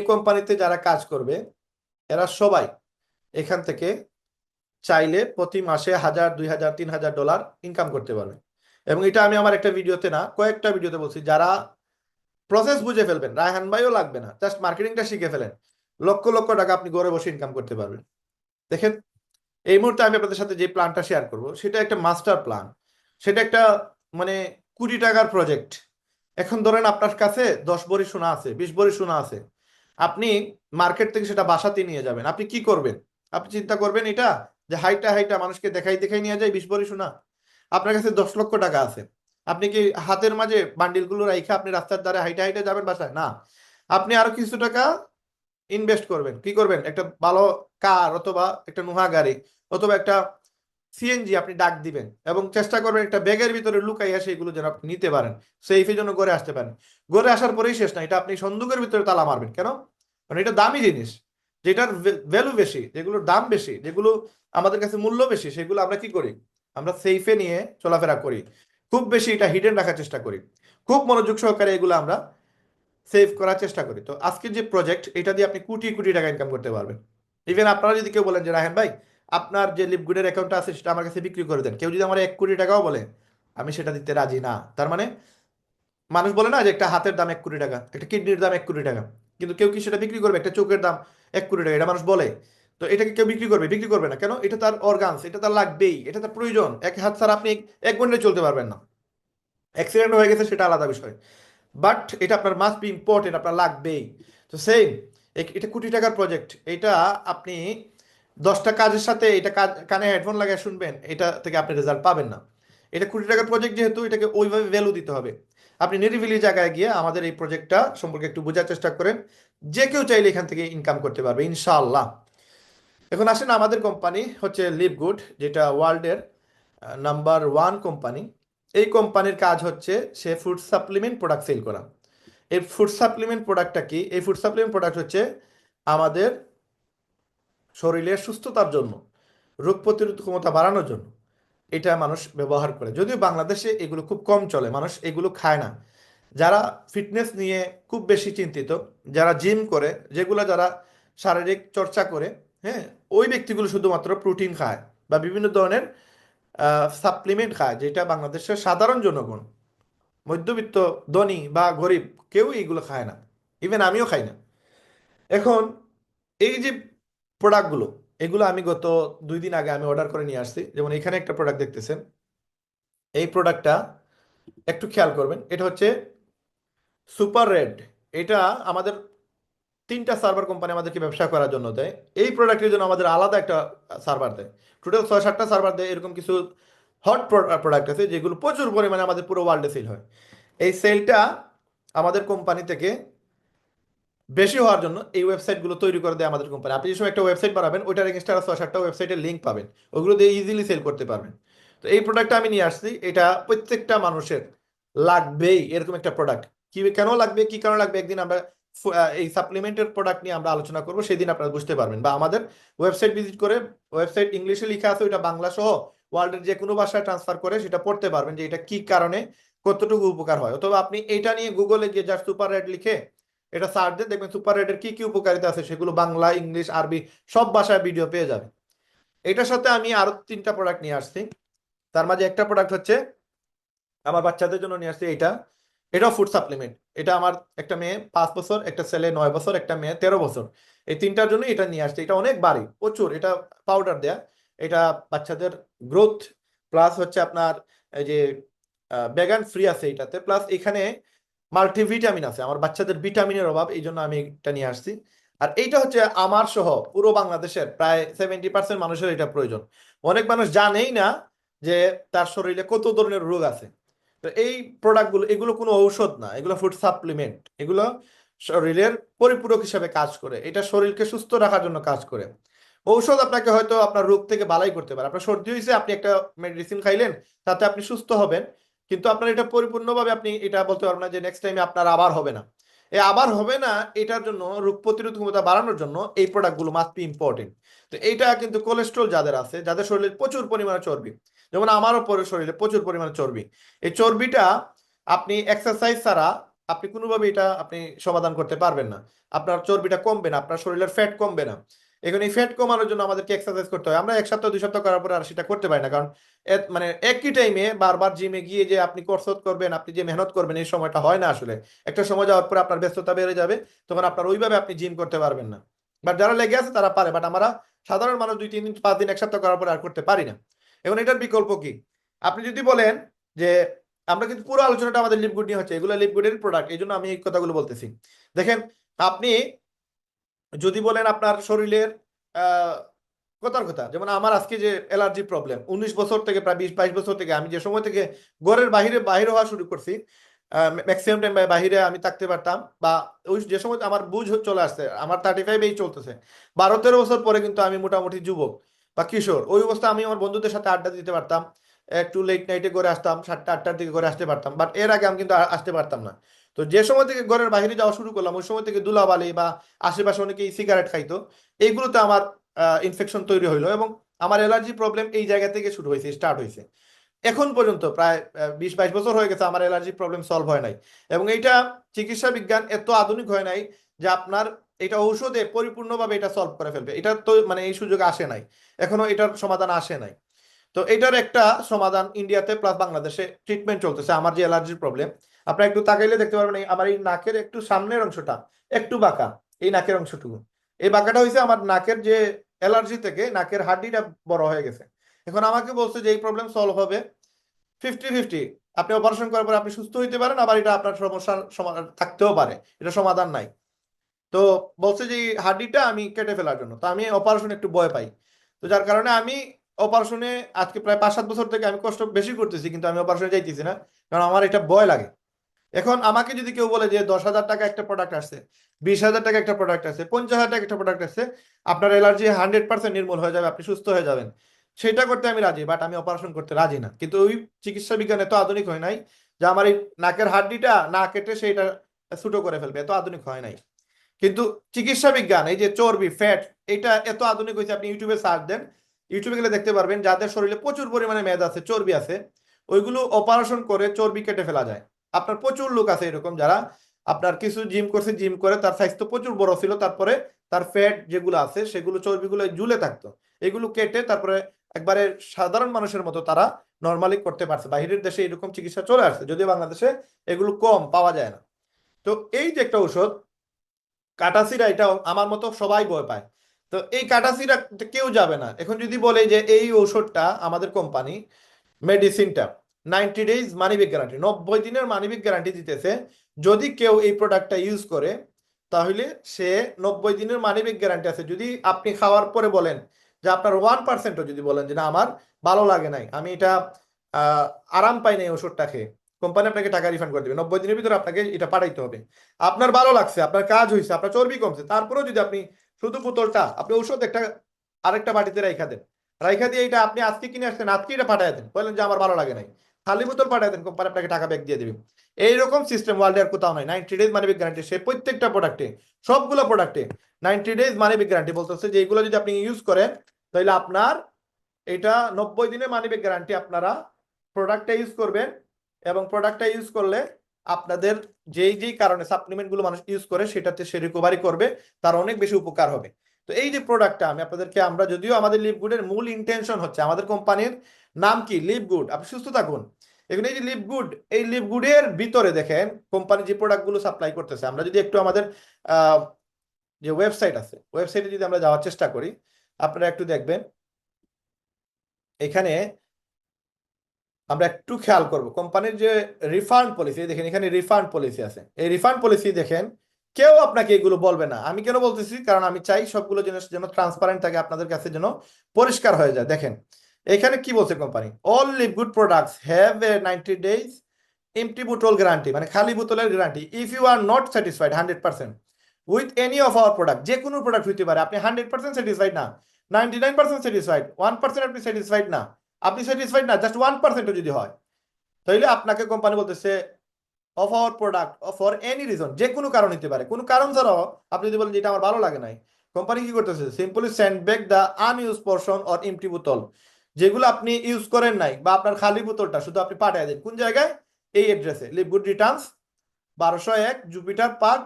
কোম্পানিতে যারা কাজ করবে এরা সবাই এখান থেকে চাইলে প্রতি মাসে 1,000 2,000 3,000 ডলার ইনকাম করতে পারবে। এবং এটা আমি আমার একটা ভিডিওতে না, কয়েকটা ভিডিওতে বলছি। যারা প্রসেস বুঝে ফেলবেন, রায়হান ভাইও লাগবে না, জাস্ট মার্কেটিংটা শিখে ফেলেন, লক্ষ লক্ষ টাকা আপনি ঘরে বসে ইনকাম করতে পারবেন। দেখেন, এই মুহূর্তে আমি আপনাদের সাথে যে প্ল্যানটা শেয়ার করব সেটা একটা মাস্টার প্ল্যান। সেটা একটা মানে কোটি টাকার প্রজেক্ট। এখন ধরেন আপনার কাছে 10 ভরি সোনা আছে, 20 ভরি সোনা আছে, আপনি মার্কেট থেকে সেটা বাসাতে নিয়ে যাবেন, আপনি কি করবেন? আপনি চিন্তা করবেন এটা যে হাইটা হাইটা মানুষকে দেখাই দেখাই নিয়ে যায় 20 ভরি সোনা। আপনার কাছে 10 লক্ষ টাকা আছে, আপনি কি হাতের মাঝে বান্ডিলগুলো রাইখা আপনি রাস্তার ধারে হাইটা হাইটা যাবেন বাসায়? না, আপনি আরো কিছু টাকা ইনভেস্ট করবেন। কি করবেন? একটা ভালো কার অথবা একটা নুহা গাড়ি অথবা একটা সিএনজি আপনি ডাক দিবেন এবং চেষ্টা করবেন একটা ব্যাগের ভিতরে লুকাইয়া সেইগুলো যেন আপনি নিতে পারেন, সেইফের জন্য ঘরে আসতে পারেন। ঘরে আসার পরেই শেষ না, এটা আপনি সন্দুকের ভিতরে তালা মারবেন। কেন? কারণ এটা দামি জিনিস, যেটার ভ্যালু বেশি, যেগুলোর দাম বেশি, যেগুলো আমাদের কাছে মূল্য বেশি, সেগুলো আমরা কি করি? আমরা সেইফে নিয়ে চলাফেরা করি। খুব বেশি এটা হিডেন রাখার চেষ্টা করি, খুব মনোযোগ সহকারে এগুলো আমরা সেভ করার চেষ্টা করি। তো আজকের যে প্রজেক্ট, এটা দিয়ে আপনি কোটি কোটি টাকা ইনকাম করতে পারবেন। ইভেন আপনারা যদি কেউ বলেন যে রাহেন ভাই, আপনার যে লিপগুডের অ্যাকাউন্টটা আছে সেটা আমার কাছে বিক্রি করে দেন, কেউ যদি আমার 1 কোটি টাকাও বলে, আমি সেটা দিতে রাজি না। তার মানে মানুষ বলে না যে একটা হাতের দাম 1 কোটি টাকা, একটা কিডনির দাম 1 কোটি টাকা, কিন্তু কেউ কি সেটা বিক্রি করবে? একটা চোখের দাম 1 কোটি টাকা, এটা মানুষ বলে। তো এটাকে কেউ বিক্রি করবে? বিক্রি করবে না। কেন? এটা তার অর্গানস, এটা তার লাগবেই, এটা তার প্রয়োজন। এক হাত ছাড়া আপনি 1 ঘন্টায় চলতে পারবেন না। অ্যাক্সিডেন্ট হয়ে গেছে সেটা আলাদা বিষয়, বাট এটা আপনার মাস্ট বি ইম্পর্টেন্ট, আপনার লাগবেই। তো সেম, এটা কোটি টাকার প্রজেক্ট। এটা আপনি 10টা কাজের সাথে এটা কাজ কানে হেডফোন লাগিয়ে শুনবেন, এটা থেকে আপনি রেজাল্ট পাবেন না। এটা কোটি টাকার প্রজেক্ট যেহেতু, এটাকে ওইভাবে ভ্যালু দিতে হবে। আপনি নিরিবিলি জায়গায় গিয়ে আমাদের এই প্রজেক্টটা সম্পর্কে একটু বোঝার চেষ্টা করেন। যে কেউ চাইলে এখান থেকে ইনকাম করতে পারবে ইনশাআল্লাহ। এখন আসেন, আমাদের কোম্পানি হচ্ছে লিভ গুড, যেটা ওয়ার্ল্ডের নাম্বার 1 কোম্পানি। এই কোম্পানির কাজ হচ্ছে সে ফুড সাপ্লিমেন্ট প্রোডাক্ট সেল করা। এই ফুড সাপ্লিমেন্ট প্রোডাক্টটা কি? এই ফুড সাপ্লিমেন্ট প্রোডাক্ট হচ্ছে আমাদের শরীরের সুস্থতার জন্য, রোগ প্রতিরোধ ক্ষমতা বাড়ানোর জন্য এটা মানুষ ব্যবহার করে। যদিও বাংলাদেশে এগুলো খুব কম চলে, মানুষ এগুলো খায় না। যারা ফিটনেস নিয়ে খুব বেশি চিন্তিত, যারা জিম করে, যেগুলো যারা শারীরিক চর্চা করে, হ্যাঁ, ওই ব্যক্তিগুলো শুধুমাত্র প্রোটিন খায় বা বিভিন্ন ধরনের সাপ্লিমেন্ট খায়, যেটা বাংলাদেশের সাধারণ জনগণ, মধ্যবিত্ত, ধনী বা গরিব, কেউ এগুলো খায় না। ইভেন আমিও খাই না। এখন এই যে প্রোডাক্টগুলো, এগুলো আমি গত 2 দিন আগে আমি অর্ডার করে নিয়ে আসছি। যেমন এখানে একটা প্রোডাক্ট দেখতেছেন, এই প্রোডাক্টটা একটু খেয়াল করবেন, এটা হচ্ছে সুপার রেড। এটা আমাদের 3টা সার্ভার কোম্পানি আমাদেরকে ব্যবসা করার জন্য দেয়। এই প্রোডাক্টের জন্য আমাদের আলাদা একটা সার্ভার দেয়। টোটাল 6-7টা সার্ভার দেয়। এরকম কিছু হট প্রোডাক্ট আছে যেগুলো প্রচুর পরিমাণে আমাদের পুরো ওয়ার্ল্ডে সেল হয়। এই সেলটা আমাদের কোম্পানি থেকে বেশি হওয়ার জন্য এই ওয়েবসাইটগুলো তৈরি করে দেয় আমাদের কোম্পানি। আপনি যে সময় একটা ওয়েবসাইট বানাবেন, ওইটার এগেনস্টে আরো 6-7টা ওয়েবসাইটের লিঙ্ক পাবেন, ওগুলো দিয়ে ইজিলি সেল করতে পারবেন। তো এই প্রোডাক্টটা আমি নিয়ে আসছি, এটা প্রত্যেকটা মানুষের লাগবেই এরকম একটা প্রোডাক্ট। কি কেন লাগবে, কি কারণে লাগবে, একদিন আমরা এই সাপ্লিমেন্টের প্রোডাক্ট নিয়ে আমরা আলোচনা করবো, সেদিন আপনারা বুঝতে পারবেন। বা আমাদের ওয়েবসাইট ভিজিট করে, ওয়েবসাইট ইংলিশে লেখা আছে, ওইটা বাংলা সহ ওয়ার্ল্ডের যে কোনো ভাষায় ট্রান্সফার করে সেটা পড়তে পারবেন যে এটা কি কারণে কতটুকু উপকার হয়। অথবা আপনি এটা নিয়ে গুগলে গিয়ে জাস্ট সুপার রেড লিখে এটা সার্চ দিয়ে দেখবেন সুপার রেডের কি কি উপকারিতা আছে, সেগুলো বাংলা, ইংলিশ, আরবি সব ভাষায় ভিডিও পেয়ে যাবে। এটার সাথে আমি আরো 3টা প্রোডাক্ট নিয়ে আসছি। তার মাঝে একটা প্রোডাক্ট হচ্ছে আমার বাচ্চাদের জন্য নিয়ে আসছি। এটাও ফুড সাপ্লিমেন্ট। এটা আমার একটা মেয়ে 5 বছর, একটা ছেলে 9 বছর, একটা মেয়ে 13 বছর, এই 3টার জন্য এটা নিয়ে আসছে। এটা অনেক ভারী, প্রচুর, এটা পাউডার দেয়া। এটা বাচ্চাদের গ্রোথ প্লাস হচ্ছে আপনার এই যে ভেগান ফ্রি আছে এটাতে, প্লাস এখানে মাল্টিভিটামিন আছে। আমার বাচ্চাদের ভিটামিনের অভাব, এই জন্য আমি এটা নিয়ে আসছি। আর এইটা হচ্ছে আমার সহ পুরো বাংলাদেশের প্রায় 70% মানুষের এটা প্রয়োজন। অনেক মানুষ জানেই না যে তার শরীরে কত ধরনের রোগ আছে। তো এই প্রোডাক্টগুলো, এগুলো কোনো ঔষধ না, এগুলো ফুড সাপ্লিমেন্ট। এগুলো শরীরের পরিপূরক হিসেবে কাজ করে, এটা শরীরকে সুস্থ রাখার জন্য কাজ করে। ঔষধ আপনাকে হয়তো আপনার রোগ থেকে বালাই করতে পারে, আপনার সর্দি হয়েছে, আপনি একটা মেডিসিন খাইলেন, তাতে আপনি সুস্থ হবেন, কিন্তু আপনার এটা পরিপূর্ণভাবে আপনি এটা বলতে পারবেন না যে নেক্সট টাইমে আপনার আবার হবে না। এই আবার হবে না, এটার জন্য রোগ প্রতিরোধ ক্ষমতা বাড়ানোর জন্য এই প্রোডাক্টগুলো মাস্ট বি ইম্পর্টেন্ট। তো এইটা কিন্তু কোলেস্ট্রল যাদের আছে, যাদের শরীরে প্রচুর পরিমাণে চর্বি, যেমন আমারও শরীরে প্রচুর পরিমাণে চর্বি, এই চর্বিটা আপনি এক্সারসাইজ ছাড়া আপনি কোনোভাবে এটা আপনি সমাধান করতে পারবেন না। আপনার চর্বিটা কমবে না, আপনার শরীরের ফ্যাট কমবে না। এখন এই ফ্যাট কমানোর জন্য আমাদেরকে এক্সারসাইজ করতে হয়। আমরা 1 সপ্তাহ 2 সপ্তাহ করার পরে আর সেটা করতে পারি না, কারণ মানে একই টাইমে বারবার জিমে গিয়ে যে আপনি কসরত করবেন, আপনি যে মেহনত করবেন, এই সময়টা হয় না আসলে। একটা সময় যাওয়ার পরে আপনার ব্যস্ততা বেড়ে যাবে, তখন আপনার ওইভাবে আপনি জিম করতে পারবেন না। বাট যারা লেগে আছে তারা পারে, বাট আমরা সাধারণ মানুষ 2 3 দিন 5 দিন 1 সপ্তাহ করার পরে আর করতে পারি না। এখন এটার বিকল্প কি? আপনি যদি বলেন যে, আমরা কিন্তু পুরো আলোচনাটা আমাদের লিপগুড নিয়ে হচ্ছে, এগুলো লিপগুডের প্রোডাক্ট, এই জন্য আমি এই কথাগুলো বলতেছি। দেখেন, আপনি যদি বলেন আপনার শরীরের আহ কথার কথা, যেমন আমার আজকে যে অ্যালার্জি প্রবলেম, 19 বছর থেকে, প্রায় 20 22 বছর থেকে, আমি যে সময় থেকে ঘরের বাইরে হওয়া শুরু করছি, ম্যাক্সিমাম টাইম বাইরে আমি থাকতে পারতাম, বা ওই যে সময় আমার বুঝ চলে আসছে, আমার 35 এই চলতেছে, 12 13 বছর পরে কিন্তু আমি মোটামুটি যুবক বা কিশোর। ওই অবস্থা আমি আমার বন্ধুদের সাথে আড্ডা দিতে পারতাম, একটু লেট নাইটে করে আসতাম, 7টা 8টার দিকে করে আসতে পারতাম, বাট এর আগে আমি কিন্তু আসতে পারতাম না। তো যে সময় থেকে ঘরের বাইরে যাওয়া শুরু করলাম, ওই সময় থেকে ধুলাবালি বা আশেপাশে অনেকেই সিগারেট খাইতো, এইগুলোতে আমার ইনফেকশন তৈরি হইলো, এবং আমার অ্যালার্জি প্রবলেম এই জায়গা থেকে শুরু হয়েছে, স্টার্ট হয়েছে। এখন পর্যন্ত প্রায় 20 22 বছর হয়ে গেছে, আমার অ্যালার্জি প্রবলেম সলভ হয় নাই। এবং এইটা চিকিৎসা বিজ্ঞান এত আধুনিক হয় নাই যে আপনার এটা ঔষধে পরিপূর্ণভাবে এটা সলভ করে ফেলবে, এটা তো মানে এই সুযোগ আসে নাই, এখনো এটার সমাধান আসে নাই। তো এটার একটা সমাধান ইন্ডিয়াতে প্লাস বাংলাদেশে ট্রিটমেন্ট চলতেছে আমার যে অ্যালার্জির প্রবলেম। আপনারা একটু তাকাইলে দেখতে পারবেন, আমার এই নাকের একটু সামনের অংশটা একটু বাঁকা, এই নাকের অংশটুকু, এই বাঁকাটা হয়েছে আমার নাকের যে অ্যালার্জি থেকে নাকের হাড্ডিটা বড় হয়ে গেছে। এখন আমাকে বলছে যে এই প্রবলেম সলভ হবে 50-50, আপনি অপারেশন করার পরে আপনি সুস্থ হইতে পারেন, আবার এটা আপনার সমস্যার সমাধান থাকতেও পারে, এটা সমাধান নাই। তো বলছে যে এই হাড্ডিটা আমি কেটে ফেলার জন্য, তো আমি অপারেশন একটু ভয় পাই। তো যার কারণে আমি অপারেশনে আজকে প্রায় 5 7 বছর থেকে আমি কষ্ট বেশি করতেছি, কিন্তু আমি অপারেশনে যাইতেছি না, কারণ আমার এটা ভয় লাগে। এখন আমাকে যদি কেউ বলে যে 10,000 টাকা একটা প্রোডাক্ট আসছে, 20,000 টাকা একটা প্রোডাক্ট আছে, 50,000 টাকা একটা প্রোডাক্ট আছে, আপনার অ্যালার্জি 100% নির্মূল হয়ে যাবে, আপনি সুস্থ হয়ে যাবেন, সেটা করতে আমি রাজি, বাট আমি অপারেশন করতে রাজি না। কিন্তু ওই চিকিৎসা বিজ্ঞান এত আধুনিক হয় নাই যে আমার এই নাকের হাড্ডিটা না কেটে সেইটা ছোট করে ফেলবে, এত আধুনিক হয় নাই। কিন্তু চিকিৎসা বিজ্ঞান, এই যে চর্বি ফ্যাট, এটা এত আধুনিক হয়েছে, আপনি ইউটিউবে সার্চ দেন, ইউটিউবে গেলে দেখতে পারবেন যাদের শরীরে প্রচুর পরিমাণে মেদ আছে, চর্বি আছে, ওইগুলো অপারেশন করে চর্বি কেটে ফেলা যায়। আপনার প্রচুর লোক আছে এরকম, যারা আপনার কিছু জিম করছে, জিম করে তার স্বাস্থ্য প্রচুর বড় ছিল, তারপরে তার ফ্যাট যেগুলো আছে সেগুলো চর্বিগুলো ঝুলে থাকতো, এগুলো কেটে তারপরে একবারে সাধারণ মানুষের মতো তারা নর্মালি করতে পারছে। বাইরের দেশে এরকম চিকিৎসা চলে আসছে, যদিও বাংলাদেশে এগুলো কম পাওয়া যায় না। তো এই যে একটা ঔষধ কাটাসিরা, এটা আমার মতো সবাই ভয় পায়। তো এই কাটাসিরা কেউ যাবে না। এখন যদি বলে যে এই ঔষধটা আমাদের কোম্পানি মেডিসিনটা 90 ডেজ মানিব্যাক গ্যারান্টি, 90 দিনের মানিব্যাক গ্যারান্টি দিতেছে, যদি কেউ এই প্রোডাক্টটা ইউজ করে তাহলে সে 90 দিনের মানিব্যাক গ্যারান্টি আছে। যদি আপনি খাওয়ার পরে বলেন যে আপনার 1%ও যদি বলেন যে না আমার ভালো লাগে নাই, আমি এটা আহ, আরাম পাই নাই ওষুধটা খেয়ে, কোম্পানি আপনাকে টাকা রিফান্ড করে দেবে, 90 দিনের ভিতরে আপনাকে এটা পাঠাইতে হবে। আপনার ভালো লাগছে, আপনার কাজ হয়েছে, আপনার চর্বি কমছে, তারপরেও যদি আপনি শুধু বোতলটা, আপনি ঔষধ একটা আরেকটা বাটিতে রাইখা দেন, রাইখা দিয়ে এটা আপনি আজকে কিনে আসছেন, আজকে এটা পাঠাই দেন, বললেন যে আমার ভালো লাগে নাই, খালি বোতল পাঠাই দেন, কোম্পানি আপনাকে টাকা ব্যাক দিয়ে দেবে। এইরকম সিস্টেম ওয়ার্ল্ডে আর কোথাও নাই। 90 ডেজ মানি ব্যাক গ্যারান্টি, সে প্রত্যেকটা প্রোডাক্টে, সবগুলো প্রোডাক্টে 90 ডেজ মানি ব্যাক গ্যারান্টি বলতেছে যে এইগুলো যদি আপনি ইউজ করেন তাহলে আপনার এটা 90 দিনের মানি ব্যাক গ্যারান্টি। আপনারা প্রোডাক্টটা ইউজ করবেন, এবং প্রোডাক্টটা ইউজ করলে আপনাদের যেই যেই কারণে সাপ্লিমেন্ট গুলো মানুষ ইউজ করে সেটাতে সে রিকভারি করবে, তার অনেক বেশি উপকার হবে। তো এই যে প্রোডাক্টটা আমি আপনাদেরকে, আমরা যদিও আমাদের লিভ গুডের মূল ইন্টেনশন হচ্ছে, আমাদের কোম্পানির নাম কি লিভ গুড, আপনি সুস্থ থাকুন। এখানে এই যে লিভ গুড, এই লিভ গুডের ভিতরে দেখেন কোম্পানি যে প্রোডাক্ট গুলো সাপ্লাই করতেছে, আমরা যদি একটু আমাদের আহ, যে ওয়েবসাইট আছে, ওয়েবসাইটে যদি আমরা যাওয়ার চেষ্টা করি, আপনারা একটু দেখবেন এখানে আমরা একটু খেয়াল করব কোম্পানির যে রিফান্ড পলিসি, দেখেন এখানে রিফান্ড পলিসি আছে, এই রিফান্ড পলিসি দেখেন, কেউ আপনাকে এগুলো বলবে না। আমি কেন বলতেছি, কারণ আমি চাই সবগুলো জিনিস যেন ট্রান্সপারেন্ট থাকে, আপনাদের কাছে যেন পরিষ্কার হয়ে যায়। দেখেন এখানে কি বলছে company, all live good products have a 90 days empty বোতল গ্যারান্টি, মানে খালি বোতলের guarantee. If you are not satisfied 100% with any of our product, যে কোনো প্রোডাক্ট হইতে পারে, আপনি 100% স্যাটিসফাইড না, 99% স্যাটিসফাইড, 1% আপনি স্যাটিসফাইড না, আপনি স্যাটিসফাইড না জাস্ট 1%ও যদি হয়, তাহলে আপনাকে কোম্পানি বলতেছে of our product for any reason, যে কোনো কারণ হতে পারে, কোনো কারণ ছাড়াও আপনি যদি বলেন যে এটা আমার ভালো লাগে নাই, কোম্পানি কি করতেছে, simply send back the unused portion or empty বোতল, যেগুলো আপনি ইউজ করেন নাই বা আপনার খালি বোতলটা শুধু আপনি পাঠিয়ে দেন কোন জায়গায়, এই অ্যাড্রেসে লিভ গুড রিটার্নস 1201 জুপিটার পার